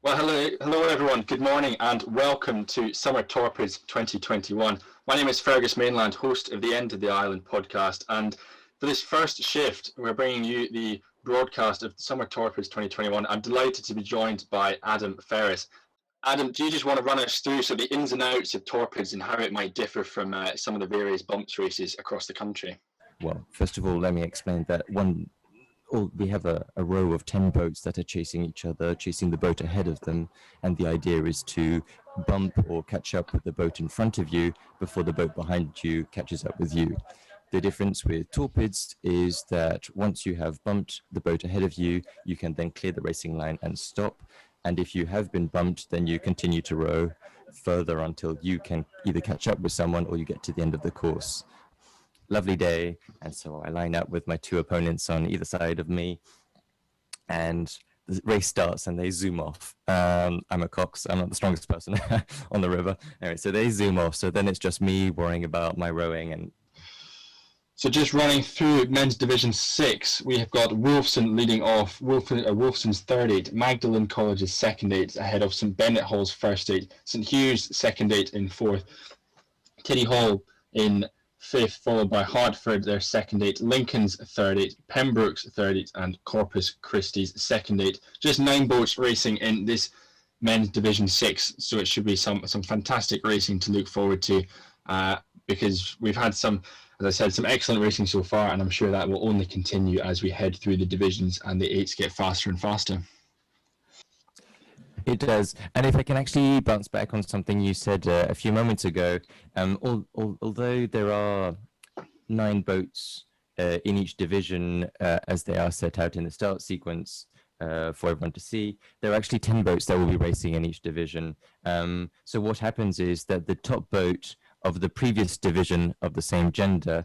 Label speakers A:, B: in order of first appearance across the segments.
A: Well, hello everyone. Good morning and welcome to Summer Torpids 2021. My name is Fergus Mainland, host of the End of the Island podcast, and for this first shift, we're bringing you the broadcast of Summer Torpids 2021. I'm delighted to be joined by Adam Ferris. Adam, do you just want to run us through the ins and outs of Torpids and how it might differ from some of the various bumps races across the country?
B: Well, first of all, let me explain that we have a row of 10 boats that are chasing each other, chasing the boat ahead of them, and the idea is to bump or catch up with the boat in front of you before the boat behind you catches up with you. The difference with Torpids is that once you have bumped the boat ahead of you, you can then clear the racing line and stop. And if you have been bumped, then you continue to row further until you can either catch up with someone or you get to the end of the course. Lovely day, and so I line up with my two opponents on either side of me, and the race starts and they zoom off. I'm a cox, I'm not the strongest person on the river. Anyway, so they zoom off, so then it's just me worrying about my rowing. And
A: so just running through men's division 6, we have got Wolfson leading off. Wolfson's third 8, Magdalen College's second 8 ahead of St Bennet Hall's first 8, St Hugh's second 8 in fourth, Kitty Hall in fifth, followed by Hartford, their second 8, Lincoln's third 8, Pembroke's third 8, and Corpus Christi's second 8. Just 9 boats racing in this men's division 6, so it should be some fantastic racing to look forward to, because we've had some, as I said, some excellent racing so far, and I'm sure that will only continue as we head through the divisions and the 8s get faster and faster.
B: It does. And if I can actually bounce back on something you said a few moments ago, although there are 9 boats in each division as they are set out in the start sequence for everyone to see, there are actually 10 boats that will be racing in each division. So what happens is that the top boat of the previous division of the same gender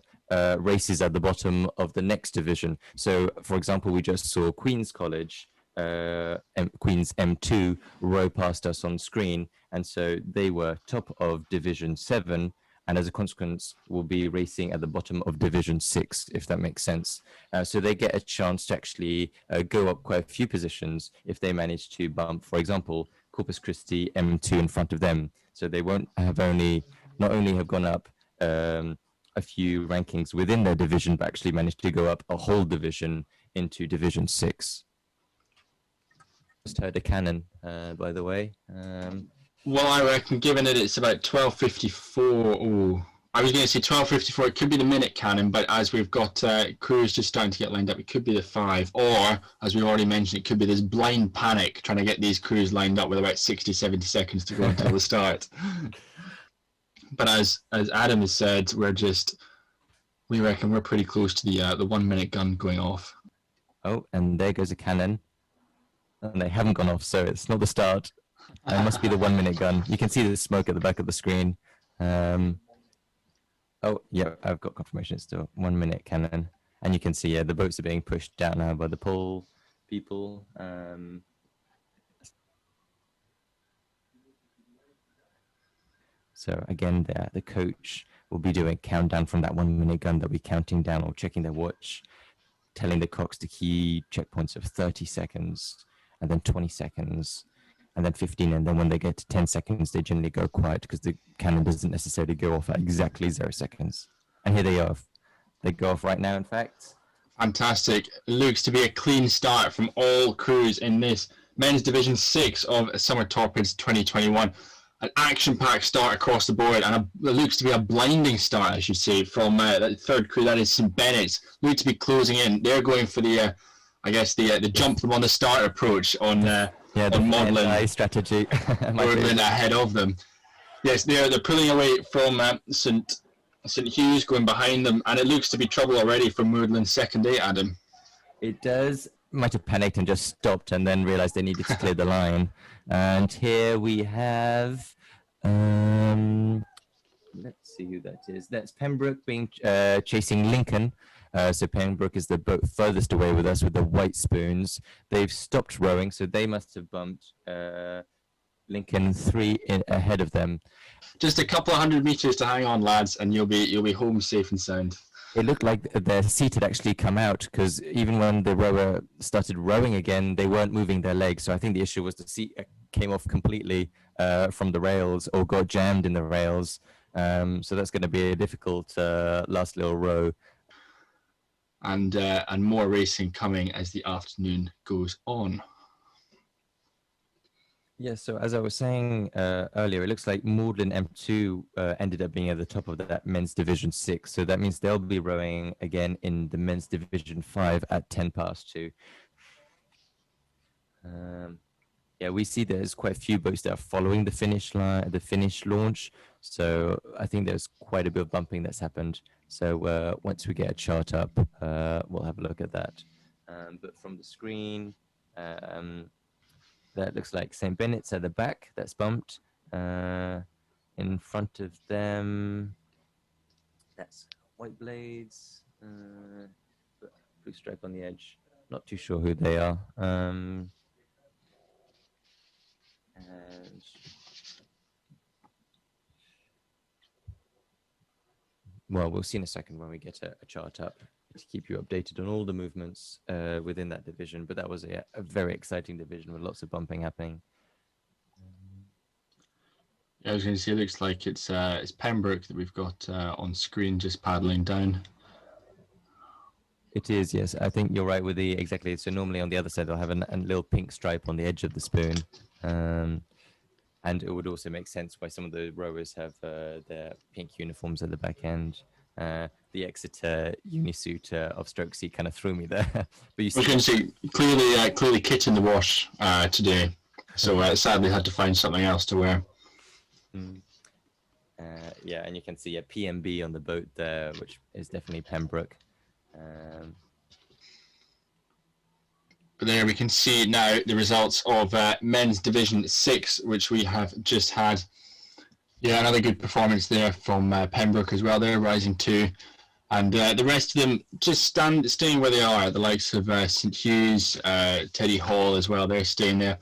B: races at the bottom of the next division. So, for example, we just saw Queen's College, Queen's M2 row past us on screen, and so they were top of Division 7, and as a consequence will be racing at the bottom of Division 6, if that makes sense. So they get a chance to actually go up quite a few positions if they manage to bump, for example, Corpus Christi M2 in front of them. So they won't have not only have gone up a few rankings within their division, but actually managed to go up a whole division into Division 6. Just heard a cannon, by the way.
A: Well, I reckon, given that it's about 12:54, I was going to say 12:54, it could be the minute cannon, but as we've got crews just starting to get lined up, it could be the 5, or, as we already mentioned, it could be this blind panic trying to get these crews lined up with about 60, 70 seconds to go until the start. But as Adam has said, we reckon we're pretty close to the 1 minute gun going off.
B: Oh, and there goes a cannon. And they haven't gone off, so it's not the start. It must be the 1 minute gun. You can see the smoke at the back of the screen. Oh, yeah, I've got confirmation. It's the 1 minute cannon. And you can see, the boats are being pushed down now by the pole people. So again, the coach will be doing a countdown from that 1 minute gun. They'll be counting down or checking their watch, telling the cocks the key checkpoints of 30 seconds. And then 20 seconds, and then 15, and then when they get to 10 seconds, they generally go quiet because the cannon doesn't necessarily go off at exactly 0 seconds. And here they are. They go off right now, in fact.
A: Fantastic. Looks to be a clean start from all crews in this men's division 6 of Summer Torpids 2021. An action-packed start across the board, and it looks to be a blinding start, I should say, from that third crew, that is St Bennet's. Look to be closing in. They're going for the jump them on the start approach on Magdalen
B: strategy.
A: Magdalen ahead of them. Yes, they're pulling away from St Hugh's, going behind them, and it looks to be trouble already for Magdalen's second 8, Adam.
B: It does. Might have panicked and just stopped and then realised they needed to clear the line. And here we have, let's see who that is. That's Pembroke chasing Lincoln. So Pembroke is the boat furthest away with us with the white spoons. They've stopped rowing, so they must have bumped Lincoln 3 ahead of them.
A: Just a couple of 100 meters to hang on, lads, and you'll be home safe and sound.
B: It looked like their seat had actually come out, because even when the rower started rowing again, they weren't moving their legs. So I think the issue was the seat came off completely from the rails or got jammed in the rails. So that's going to be a difficult last little row.
A: And more racing coming as the afternoon goes on.
B: Yeah, so as I was saying earlier, it looks like Magdalen M2 ended up being at the top of that men's division 6. So that means they'll be rowing again in the men's division 5 at 2:10. Yeah, we see there's quite a few boats that are following the finish line, the finish launch. So I think there's quite a bit of bumping that's happened. So once we get a chart up, we'll have a look at that. But from the screen, that looks like St. Bennett's at the back. That's bumped. In front of them, that's White Blades. Blue stripe on the edge. Not too sure who they are. And well, we'll see in a second when we get a chart up to keep you updated on all the movements within that division. But that was a very exciting division with lots of bumping happening.
A: Yeah, I was going to say, it looks like it's Pembroke that we've got on screen just paddling down.
B: It is, yes. I think you're right with the exactly. So normally on the other side, they'll have a little pink stripe on the edge of the spoon. And it would also make sense why some of the rowers have their pink uniforms at the back end. The Exeter unisuit of Stroke C kind of threw me there. But you see,
A: I was going to say, clearly kit in the wash today. So sadly had to find something else to wear.
B: Yeah, and you can see a PMB on the boat there, which is definitely Pembroke.
A: But there we can see now the results of men's division 6, which we have just had. Yeah, another good performance there from Pembroke as well. They're rising 2, and the rest of them just staying where they are. The likes of St Hughes, Teddy Hall as well. They're staying there.